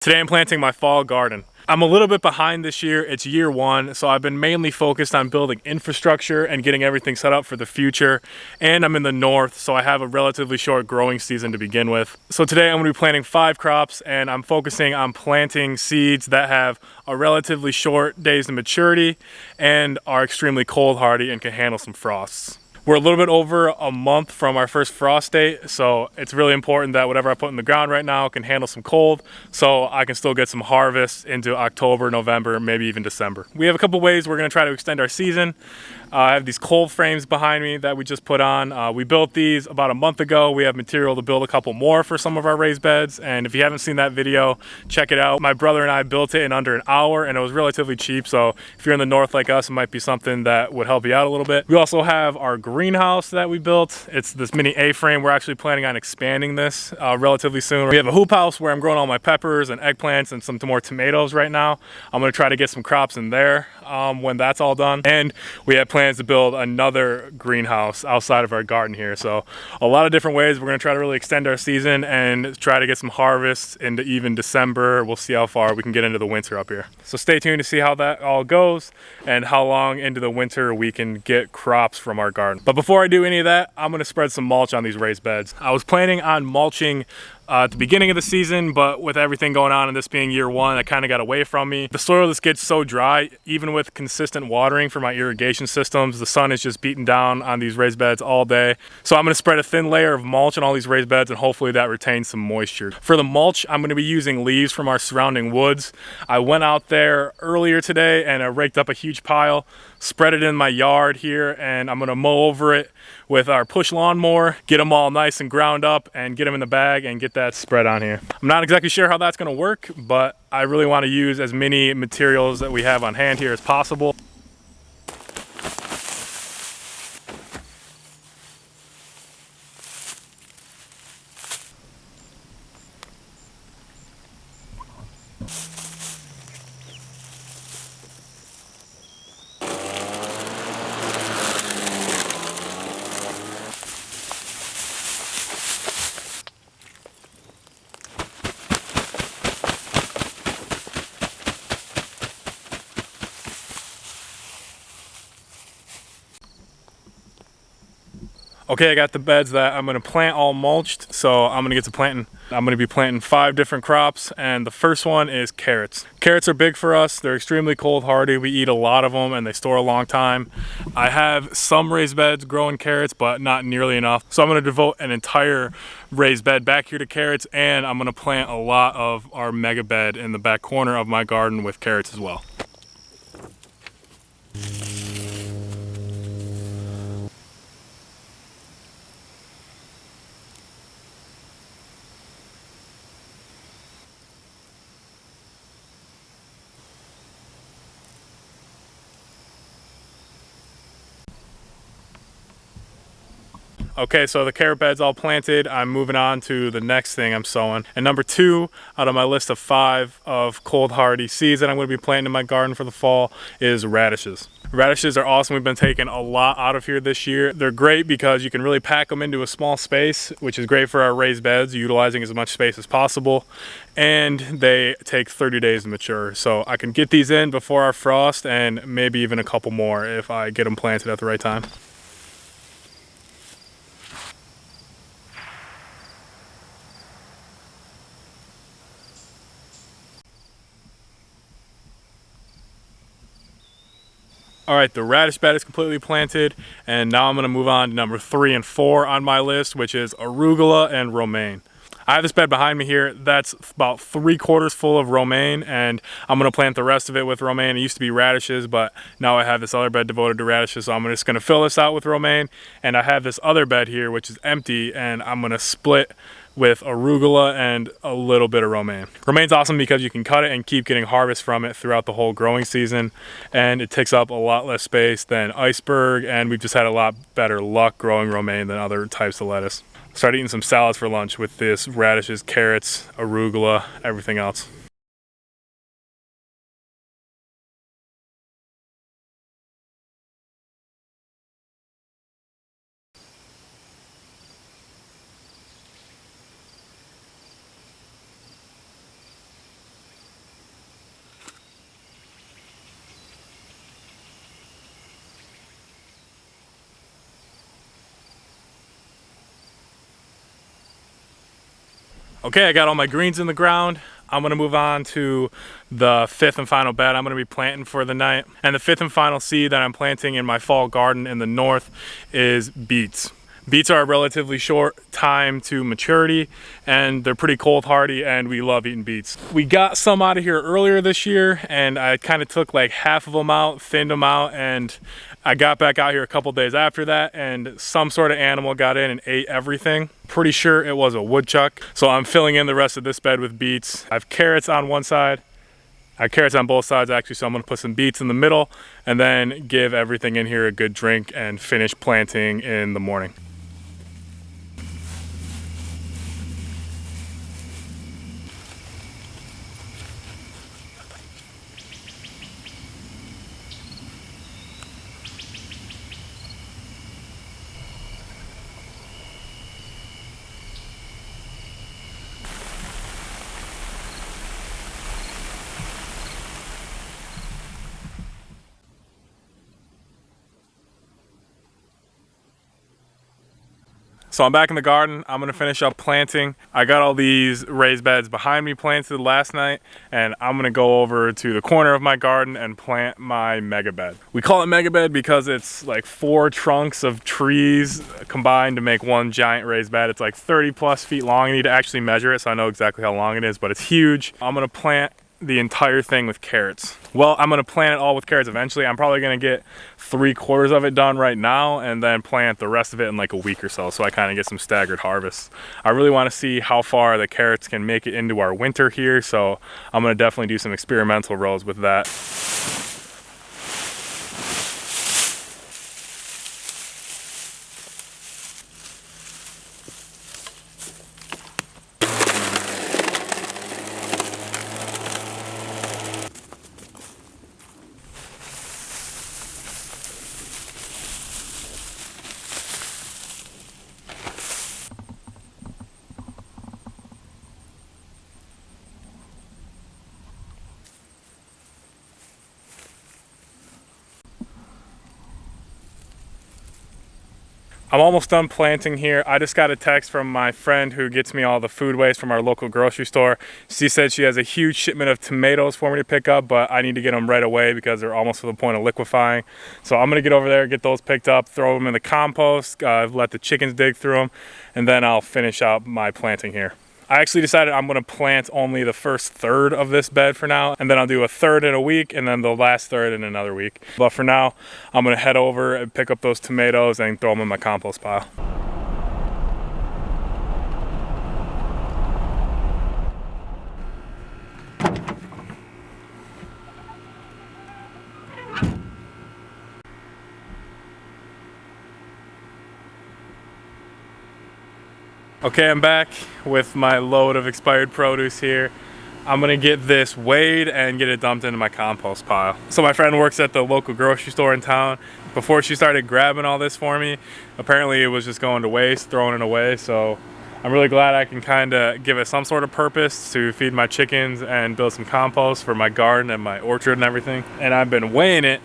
Today I'm planting my fall garden. I'm a little bit behind this year. It's year one, so I've been mainly focused on building infrastructure and getting everything set up for the future. And I'm in the north, so I have a relatively short growing season to begin with. So today I'm gonna be planting 5 crops, and I'm focusing on planting seeds that have a relatively short days to maturity and are extremely cold hardy and can handle some frosts. We're a little bit over a month from our first frost date, so it's really important that whatever I put in the ground right now can handle some cold, so I can still get some harvest into October, November, maybe even December. We have a couple ways we're gonna try to extend our season. I have these cold frames behind me that we just put on. We built these about a month ago. We have material to build a couple more for some of our raised beds, and if you haven't seen that video, check it out. My brother and I built it in under an hour, and it was relatively cheap, so if you're in the north like us, it might be something that would help you out a little bit. We also have our greenhouse that we built. It's this mini A-frame. We're actually planning on expanding this relatively soon. We have a hoop house where I'm growing all my peppers and eggplants and some more tomatoes right now. I'm gonna try to get some crops in there when that's all done. And we have plans to build another greenhouse outside of our garden here. So a lot of different ways we're gonna try to really extend our season and try to get some harvests into even December. We'll see how far we can get into the winter up here. So stay tuned to see how that all goes and how long into the winter we can get crops from our garden. But before I do any of that, I'm gonna spread some mulch on these raised beds. I was planning on mulching at the beginning of the season, but with everything going on and this being year one, it kind of got away from me. The soil just gets so dry, even with consistent watering for my irrigation systems. The sun is just beating down on these raised beds all day. So I'm gonna spread a thin layer of mulch on all these raised beds, and hopefully that retains some moisture. For the mulch, I'm gonna be using leaves from our surrounding woods. I went out there earlier today and I raked up a huge pile, spread it in my yard here, and I'm gonna mow over it with our push lawnmower, get them all nice and ground up and get them in the bag and get that spread on here. I'm not exactly sure how that's gonna work, but I really wanna use as many materials that we have on hand here as possible. Okay, I got the beds that I'm gonna plant all mulched, so I'm gonna get to planting. I'm gonna be planting 5 different crops, and the first one is carrots. Carrots are big for us. They're extremely cold hardy. We eat a lot of them and they store a long time. I have some raised beds growing carrots, but not nearly enough. So I'm gonna devote an entire raised bed back here to carrots, and I'm gonna plant a lot of our mega bed in the back corner of my garden with carrots as well. Okay, so the carrot bed's all planted. I'm moving on to the next thing I'm sowing. And number 2 out of my list of 5 of cold hardy seeds that I'm gonna be planting in my garden for the fall is radishes. Radishes are awesome. We've been taking a lot out of here this year. They're great because you can really pack them into a small space, which is great for our raised beds, utilizing as much space as possible. And they take 30 days to mature. So I can get these in before our frost and maybe even a couple more if I get them planted at the right time. All right, the radish bed is completely planted, and now I'm gonna move on to number 3 and 4 on my list, which is arugula and romaine. I have this bed behind me here that's about 3/4 full of romaine, and I'm gonna plant the rest of it with romaine. It used to be radishes, but now I have this other bed devoted to radishes, so I'm just gonna fill this out with romaine. And I have this other bed here, which is empty, and I'm gonna split with arugula and a little bit of romaine. Romaine's awesome because you can cut it and keep getting harvest from it throughout the whole growing season, and it takes up a lot less space than iceberg, and we've just had a lot better luck growing romaine than other types of lettuce. Started eating some salads for lunch with this radishes, carrots, arugula, everything else. Okay, I got all my greens in the ground. I'm gonna move on to the fifth and final bed I'm gonna be planting for the night. And the fifth and final seed that I'm planting in my fall garden in the north is beets. Beets are a relatively short time to maturity and they're pretty cold hardy and we love eating beets. We got some out of here earlier this year and I kind of took like half of them out, thinned them out, and I got back out here a couple days after that and some sort of animal got in and ate everything. Pretty sure it was a woodchuck. So I'm filling in the rest of this bed with beets. I have carrots on one side. I have carrots on both sides actually, so I'm gonna put some beets in the middle and then give everything in here a good drink and finish planting in the morning. So I'm back in the garden. I'm gonna finish up planting. I got all these raised beds behind me planted last night, and I'm gonna go over to the corner of my garden and plant my mega bed. We call it mega bed because it's like 4 trunks of trees combined to make one giant raised bed. It's like 30 plus feet long. I need to actually measure it so I know exactly how long it is, but it's huge. I'm gonna plant the entire thing with carrots. Well, I'm gonna plant it all with carrots eventually. I'm probably gonna get 3/4 of it done right now and then plant the rest of it in like a week or so I kind of get some staggered harvests. I really want to see how far the carrots can make it into our winter here, so I'm gonna definitely do some experimental rows with that. I'm almost done planting here. I just got a text from my friend who gets me all the food waste from our local grocery store. She said she has a huge shipment of tomatoes for me to pick up, but I need to get them right away because they're almost to the point of liquefying. So I'm gonna get over there, get those picked up, throw them in the compost, let the chickens dig through them, and then I'll finish out my planting here. I actually decided I'm gonna plant only the first third of this bed for now, and then I'll do a third in a week, and then the last third in another week. But for now, I'm gonna head over and pick up those tomatoes and throw them in my compost pile. Okay, I'm back with my load of expired produce here. I'm gonna get this weighed and get it dumped into my compost pile. So my friend works at the local grocery store in town. Before she started grabbing all this for me, apparently it was just going to waste, throwing it away. So I'm really glad I can kind of give it some sort of purpose to feed my chickens and build some compost for my garden and my orchard and everything. And I've been weighing it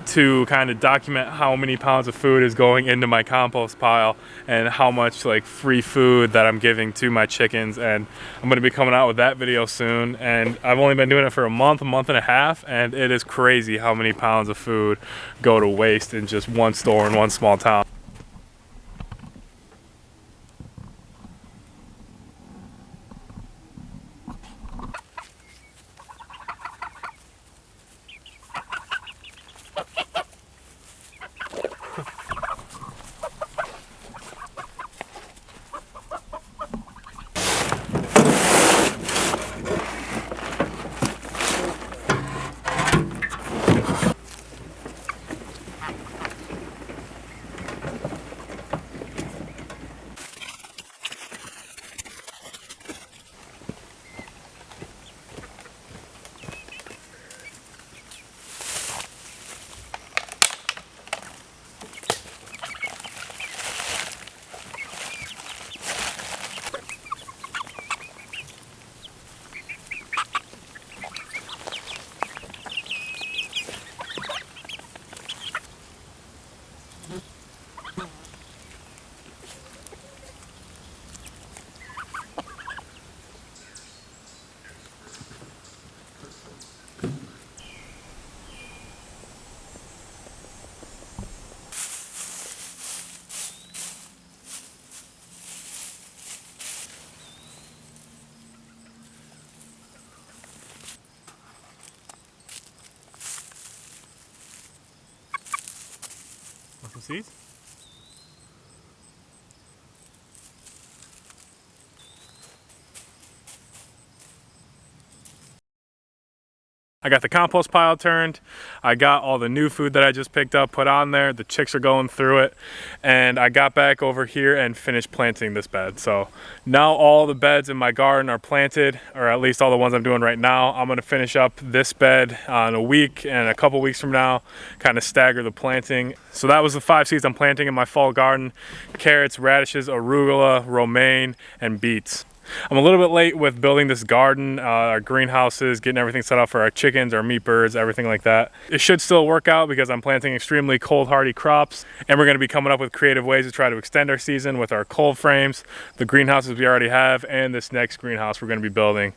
to kind of document how many pounds of food is going into my compost pile and how much like free food that I'm giving to my chickens. And I'm going to be coming out with that video soon, and I've only been doing it for a month and a half, and it is crazy how many pounds of food go to waste in just one store in one small town. seeds. I got the compost pile turned. I got all the new food that I just picked up put on there. The chicks are going through it. And I got back over here and finished planting this bed. So now all the beds in my garden are planted, or at least all the ones I'm doing right now. I'm gonna finish up this bed in a week, and a couple weeks from now, kind of stagger the planting. So that was the 5 seeds I'm planting in my fall garden: carrots, radishes, arugula, romaine, and beets. I'm a little bit late with building this garden, our greenhouses, getting everything set up for our chickens, our meat birds, everything like that. It should still work out because I'm planting extremely cold hardy crops, and we're going to be coming up with creative ways to try to extend our season with our cold frames, the greenhouses we already have, and this next greenhouse we're going to be building.